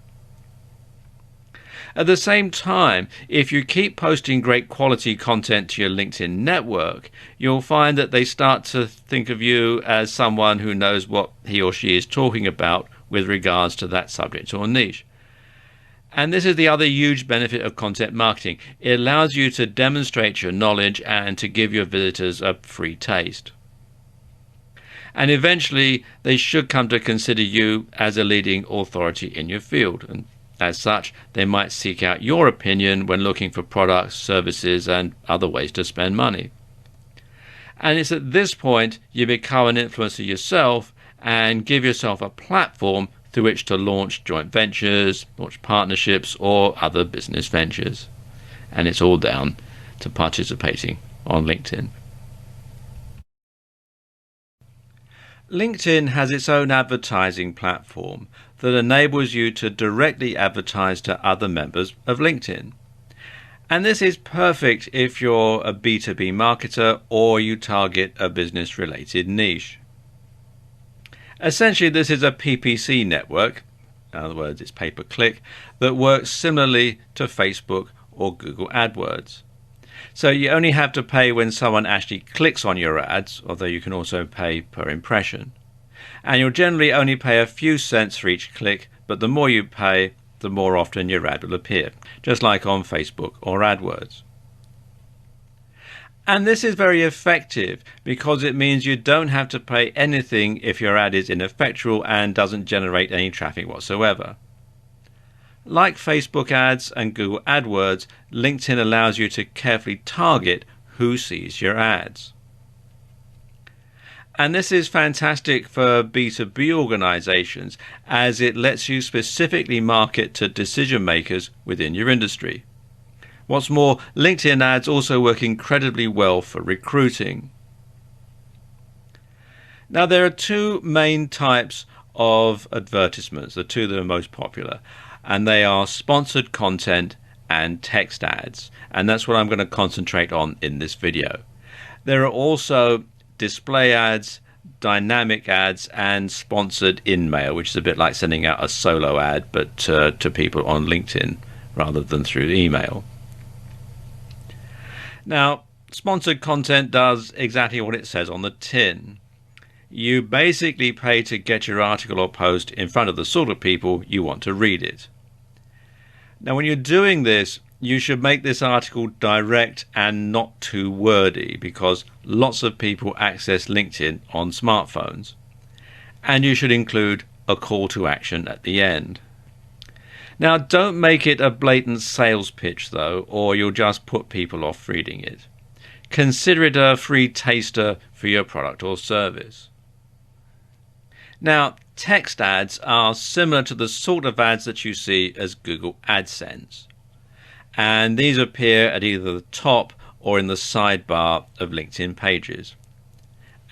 At the same time, if you keep posting great quality content to your LinkedIn network, you'll find that they start to think of you as someone who knows what he or she is talking about with regards to that subject or niche. And this is the other huge benefit of content marketing. It allows you to demonstrate your knowledge and to give your visitors a free taste. And eventually, they should come to consider you as a leading authority in your field. And as such, they might seek out your opinion when looking for products, services, and other ways to spend money. And it's at this point you become an influencer yourself and give yourself a platform through which to launch joint ventures, launch partnerships, or other business ventures. And it's all down to participating on LinkedIn. LinkedIn has its own advertising platform that enables you to directly advertise to other members of LinkedIn. And this is perfect if you're a B2B marketer or you target a business-related niche. Essentially, this is a PPC network, in other words, it's pay-per-click, that works similarly to Facebook or Google AdWords. So you only have to pay when someone actually clicks on your ads, although you can also pay per impression. And you'll generally only pay a few cents for each click, but the more you pay, the more often your ad will appear, just like on Facebook or AdWords. And this is very effective because it means you don't have to pay anything if your ad is ineffectual and doesn't generate any traffic whatsoever. Like Facebook ads and Google AdWords, LinkedIn allows you to carefully target who sees your ads. And this is fantastic for B2B organizations as it lets you specifically market to decision makers within your industry. What's more, LinkedIn ads also work incredibly well for recruiting. Now, there are two main types of advertisements, the two that are most popular, and they are sponsored content and text ads. And that's what I'm going to concentrate on in this video. There are also display ads, dynamic ads, and sponsored in-mail, which is a bit like sending out a solo ad, but to people on LinkedIn rather than through email. Now, sponsored content does exactly what it says on the tin. You basically pay to get your article or post in front of the sort of people you want to read it. Now, when you're doing this, you should make this article direct and not too wordy, because lots of people access LinkedIn on smartphones. And you should include a call to action at the end. Now, don't make it a blatant sales pitch, though, or you'll just put people off reading it. Consider it a free taster for your product or service. Now, text ads are similar to the sort of ads that you see as Google AdSense. And these appear at either the top or in the sidebar of LinkedIn pages.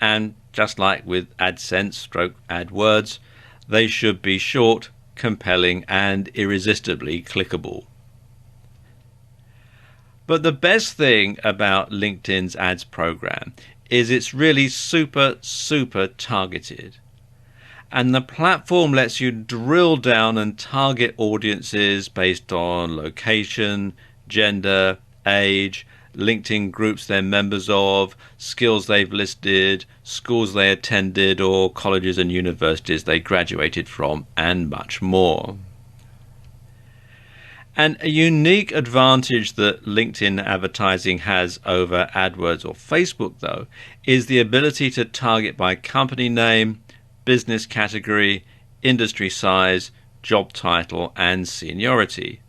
And just like with AdSense / AdWords, they should be short, compelling, and irresistibly clickable. But the best thing about LinkedIn's ads program is it's really super targeted. And the platform lets you drill down and target audiences based on location, gender, age, LinkedIn groups they're members of, skills they've listed, schools they attended, or colleges and universities they graduated from, and much more. And a unique advantage that LinkedIn advertising has over AdWords or Facebook, though, is the ability to target by company name, business category, industry size, job title, and seniority.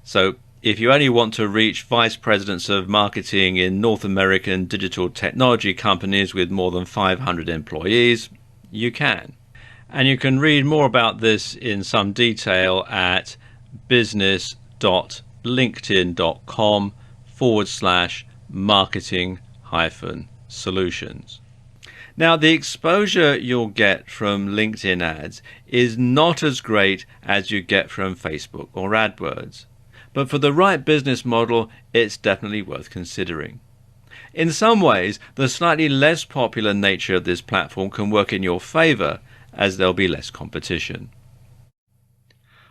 So if you only want to reach vice presidents of marketing in North American digital technology companies with more than 500 employees, you can. And you can read more about this in some detail at business.linkedin.com/marketing-solutions. Now, the exposure you'll get from LinkedIn ads is not as great as you get from Facebook or AdWords, but for the right business model, it's definitely worth considering. In some ways, the slightly less popular nature of this platform can work in your favor, as there'll be less competition.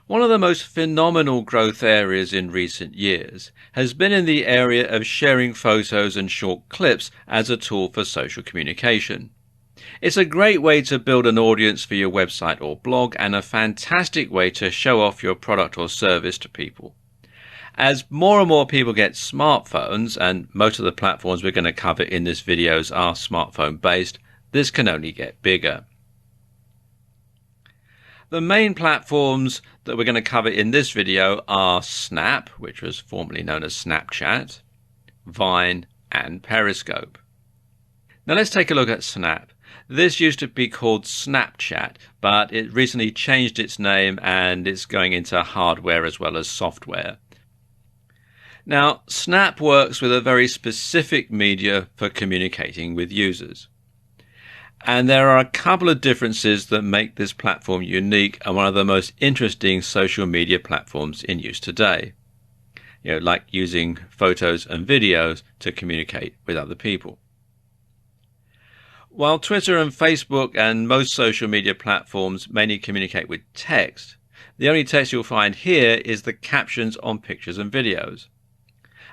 One of the most phenomenal growth areas in recent years has been in the area of sharing photos and short clips as a tool for social communication. It's a great way to build an audience for your website or blog, and a fantastic way to show off your product or service to people. As more and more people get smartphones, and most of the platforms we're going to cover in this video are smartphone based, this can only get bigger. The main platforms that we're going to cover in this video are Snap, which was formerly known as Snapchat, Vine, and Periscope. Now let's take a look at Snap. This used to be called Snapchat, but it recently changed its name and it's going into hardware as well as software. Now, Snap works with a very specific media for communicating with users. And there are a couple of differences that make this platform unique and one of the most interesting social media platforms in use today. Like using photos and videos to communicate with other people. While Twitter and Facebook and most social media platforms mainly communicate with text, the only text you'll find here is the captions on pictures and videos.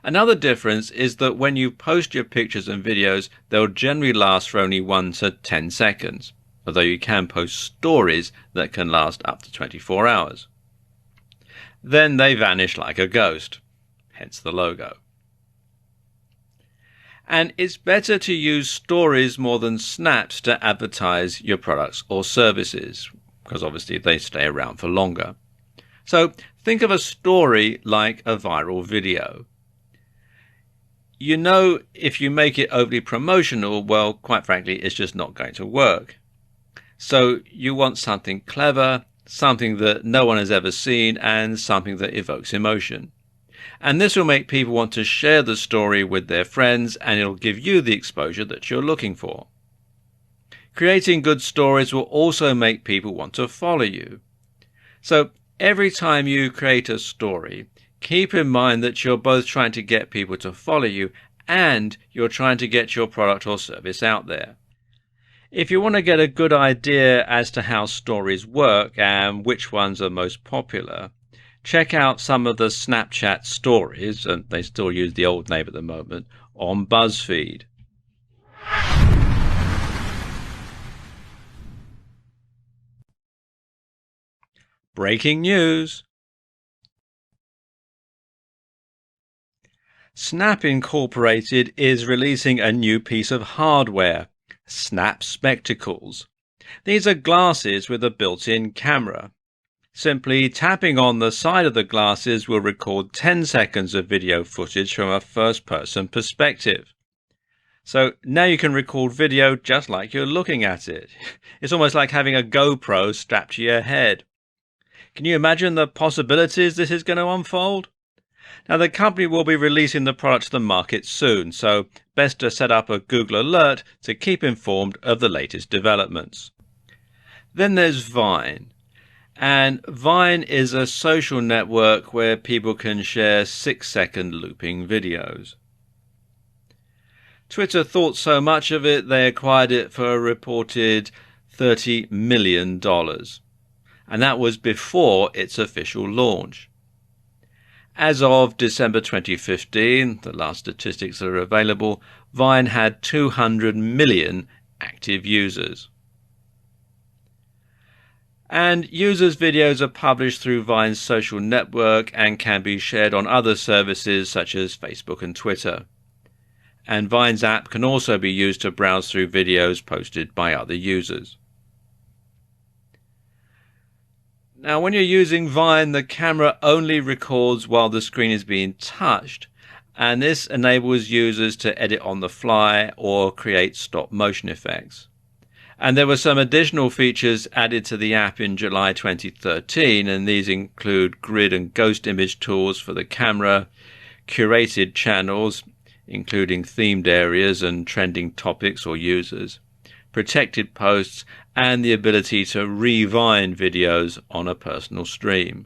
Another difference is that when you post your pictures and videos, they'll generally last for only 1 to 10 seconds, although you can post stories that can last up to 24 hours. Then they vanish like a ghost, hence the logo. And it's better to use stories more than snaps to advertise your products or services, because obviously they stay around for longer. So think of a story like a viral video. If you make it overly promotional, well, quite frankly, it's just not going to work. So you want something clever, something that no one has ever seen, and something that evokes emotion. And this will make people want to share the story with their friends, and it'll give you the exposure that you're looking for. Creating good stories will also make people want to follow you. So every time you create a story, keep in mind that you're both trying to get people to follow you and you're trying to get your product or service out there. If you want to get a good idea as to how stories work and which ones are most popular, check out some of the Snapchat stories, and they still use the old name at the moment, on BuzzFeed. Breaking news. Snap Incorporated is releasing a new piece of hardware, Snap Spectacles. These are glasses with a built-in camera. Simply tapping on the side of the glasses will record 10 seconds of video footage from a first-person perspective. So now you can record video just like you're looking at it. It's almost like having a GoPro strapped to your head. Can you imagine the possibilities this is going to unfold? Now, the company will be releasing the product to the market soon, so best to set up a Google alert to keep informed of the latest developments. Then there's Vine. And Vine is a social network where people can share 6-second looping videos. Twitter thought so much of it, they acquired it for a reported $30 million. And that was before its official launch. As of December 2015, the last statistics that are available, Vine had 200 million active users. And users' videos are published through Vine's social network and can be shared on other services such as Facebook and Twitter. And Vine's app can also be used to browse through videos posted by other users. Now, when you're using Vine, the camera only records while the screen is being touched, and this enables users to edit on the fly or create stop motion effects. And there were some additional features added to the app in July 2013, and these include grid and ghost image tools for the camera, curated channels, including themed areas and trending topics or users, protected posts, and the ability to re-Vine videos on a personal stream.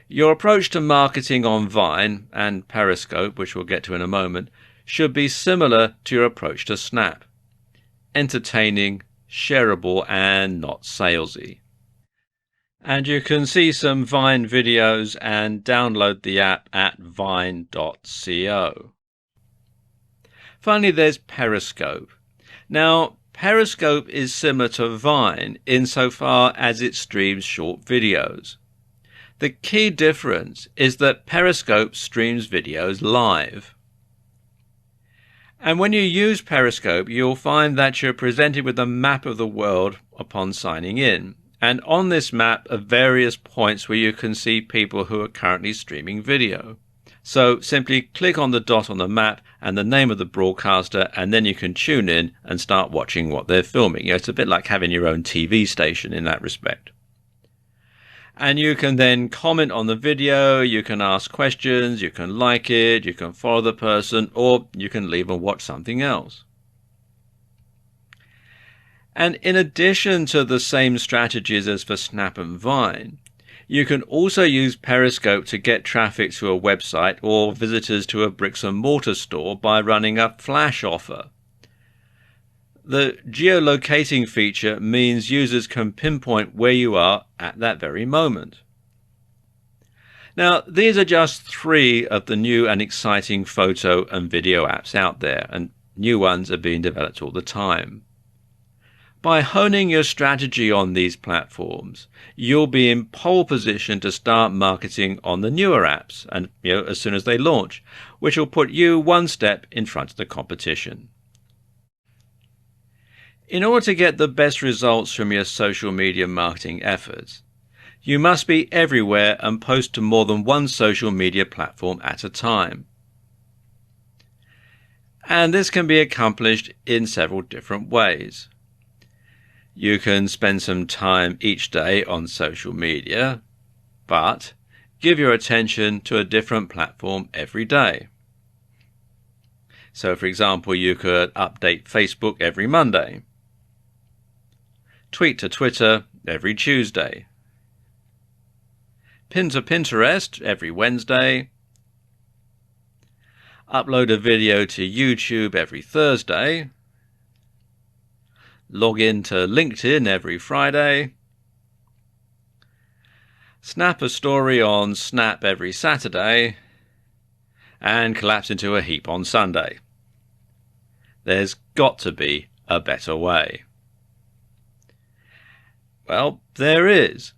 Your approach to marketing on Vine and Periscope, which we'll get to in a moment, should be similar to your approach to Snap. Entertaining, shareable, and not salesy. And you can see some Vine videos and download the app at vine.co. Finally, there's Periscope. Now, Periscope is similar to Vine insofar as it streams short videos. The key difference is that Periscope streams videos live. And when you use Periscope, you'll find that you're presented with a map of the world upon signing in. And on this map are various points where you can see people who are currently streaming video. So simply click on the dot on the map and the name of the broadcaster, and then you can tune in and start watching what they're filming. It's a bit like having your own TV station in that respect. And you can then comment on the video, you can ask questions, you can like it, you can follow the person, or you can leave and watch something else. And in addition to the same strategies as for Snap and Vine, you can also use Periscope to get traffic to a website or visitors to a bricks and mortar store by running a flash offer. The geolocating feature means users can pinpoint where you are at that very moment. Now, these are just 3 of the new and exciting photo and video apps out there, and new ones are being developed all the time. By honing your strategy on these platforms, you'll be in pole position to start marketing on the newer apps, and as soon as they launch, which will put you one step in front of the competition. In order to get the best results from your social media marketing efforts, you must be everywhere and post to more than one social media platform at a time. And this can be accomplished in several different ways. You can spend some time each day on social media, but give your attention to a different platform every day. So, for example, you could update Facebook every Monday. Tweet to Twitter every Tuesday. Pin to Pinterest every Wednesday. Upload a video to YouTube every Thursday. Log in to LinkedIn every Friday. Snap a story on Snap every Saturday. And collapse into a heap on Sunday. There's got to be a better way. Well, there is.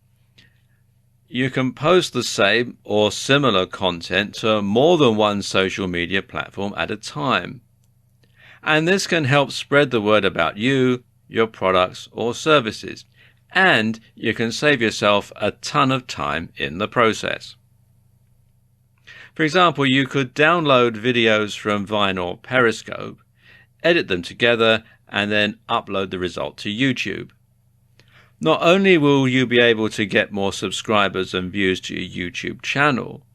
You can post the same or similar content to more than one social media platform at a time. And this can help spread the word about you, your products or services. And you can save yourself a ton of time in the process. For example, you could download videos from Vine or Periscope, edit them together, and then upload the result to YouTube. Not only will you be able to get more subscribers and views to your YouTube channel,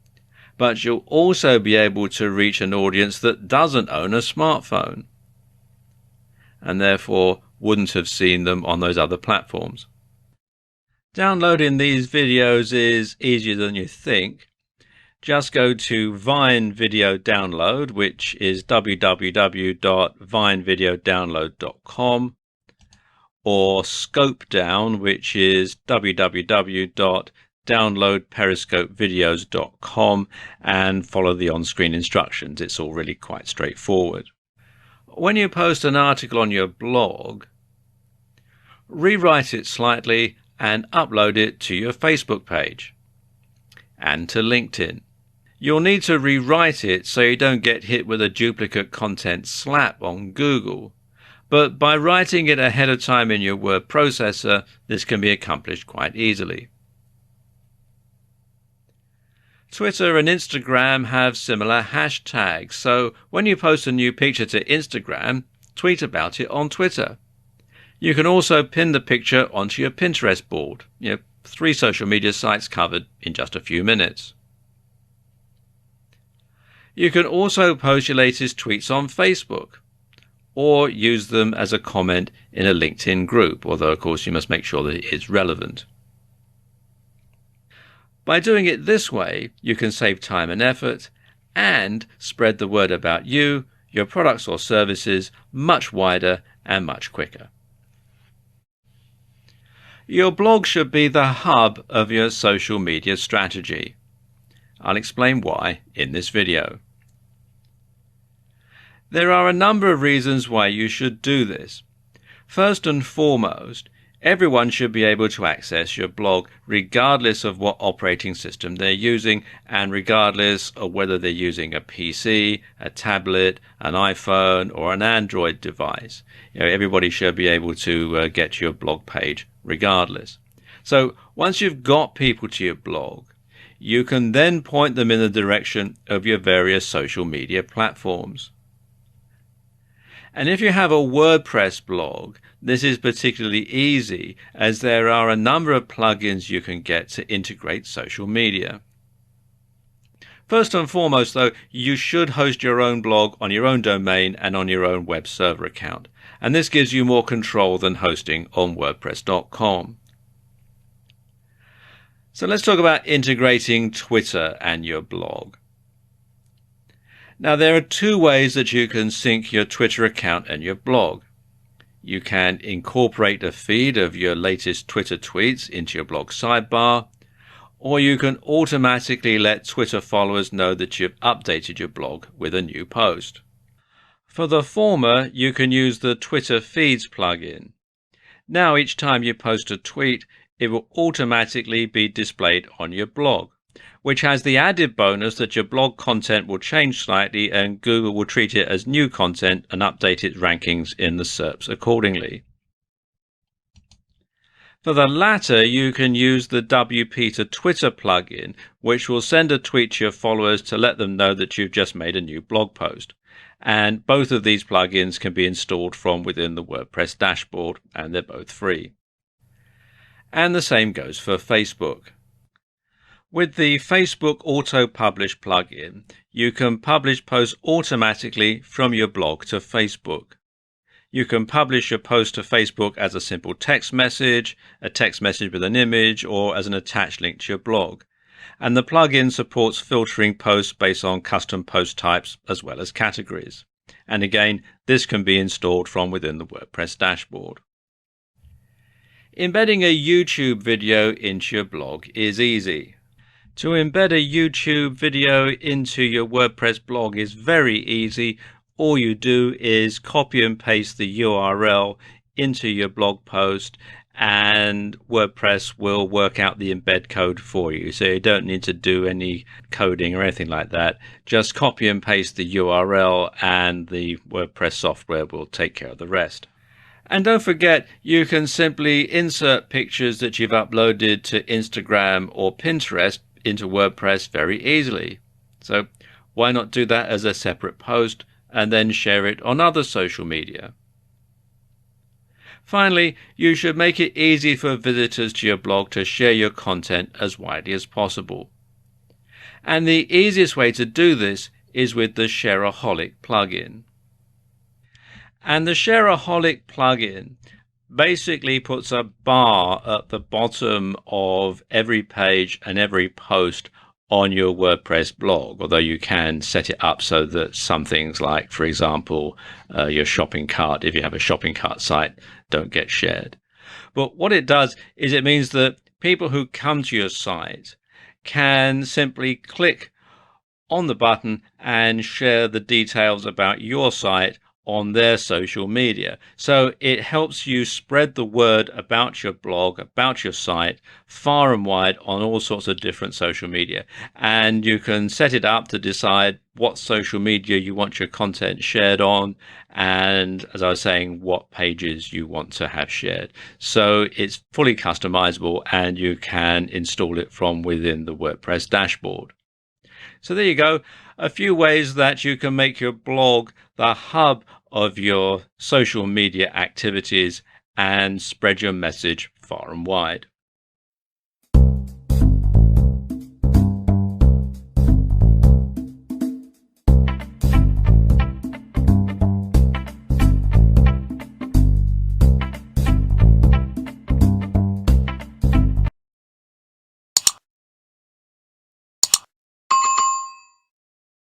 but you'll also be able to reach an audience that doesn't own a smartphone and therefore wouldn't have seen them on those other platforms. Downloading these videos is easier than you think. Just go to Vine Video Download, which is www.vinevideodownload.com, or Scope Down, which is www.downloadperiscopevideos.com, and follow the on-screen instructions. It's all really quite straightforward. When you post an article on your blog, rewrite it slightly and upload it to your Facebook page and to LinkedIn. You'll need to rewrite it so you don't get hit with a duplicate content slap on Google. But by writing it ahead of time in your word processor, this can be accomplished quite easily. Twitter and Instagram have similar hashtags, so when you post a new picture to Instagram, tweet about it on Twitter. You can also pin the picture onto your Pinterest board. 3 social media sites covered in just a few minutes. You can also post your latest tweets on Facebook, or use them as a comment in a LinkedIn group, although of course you must make sure that it's relevant. By doing it this way, you can save time and effort and spread the word about you, your products or services much wider and much quicker. Your blog should be the hub of your social media strategy. I'll explain why in this video. There are a number of reasons why you should do this. First and foremost, everyone should be able to access your blog regardless of what operating system they're using and regardless of whether they're using a PC, a tablet, an iPhone or an Android device. Everybody should be able to get to your blog page regardless. So once you've got people to your blog, you can then point them in the direction of your various social media platforms. And if you have a WordPress blog, this is particularly easy as there are a number of plugins you can get to integrate social media. First and foremost, though, you should host your own blog on your own domain and on your own web server account. And this gives you more control than hosting on WordPress.com. So let's talk about integrating Twitter and your blog. Now, there are 2 ways that you can sync your Twitter account and your blog. You can incorporate a feed of your latest Twitter tweets into your blog sidebar, or you can automatically let Twitter followers know that you've updated your blog with a new post. For the former, you can use the Twitter Feeds plugin. Now, each time you post a tweet, it will automatically be displayed on your blog, which has the added bonus that your blog content will change slightly and Google will treat it as new content and update its rankings in the SERPs accordingly. For the latter, you can use the WP to Twitter plugin, which will send a tweet to your followers to let them know that you've just made a new blog post. And both of these plugins can be installed from within the WordPress dashboard, and they're both free. And the same goes for Facebook. With the Facebook Auto Publish plugin, you can publish posts automatically from your blog to Facebook. You can publish your post to Facebook as a simple text message, a text message with an image, or as an attached link to your blog. And the plugin supports filtering posts based on custom post types as well as categories. And again, this can be installed from within the WordPress dashboard. Embedding a YouTube video into your blog is easy. To embed a YouTube video into your WordPress blog is very easy. All you do is copy and paste the URL into your blog post and WordPress will work out the embed code for you. So you don't need to do any coding or anything like that. Just copy and paste the URL and the WordPress software will take care of the rest. And don't forget, you can simply insert pictures that you've uploaded to Instagram or Pinterest into WordPress very easily. So why not do that as a separate post and then share it on other social media? Finally, you should make it easy for visitors to your blog to share your content as widely as possible. And the easiest way to do this is with the Shareaholic plugin. And the Shareaholic plugin basically puts a bar at the bottom of every page and every post on your WordPress blog, although you can set it up so that some things like, for example, your shopping cart, if you have a shopping cart site, don't get shared. But what it does is it means that people who come to your site can simply click on the button and share the details about your site on their social media. So it helps you spread the word about your blog, about your site, far and wide on all sorts of different social media. And you can set it up to decide what social media you want your content shared on, and as I was saying, what pages you want to have shared. So it's fully customizable and you can install it from within the WordPress dashboard. So there you go, a few ways that you can make your blog the hub of your social media activities and spread your message far and wide.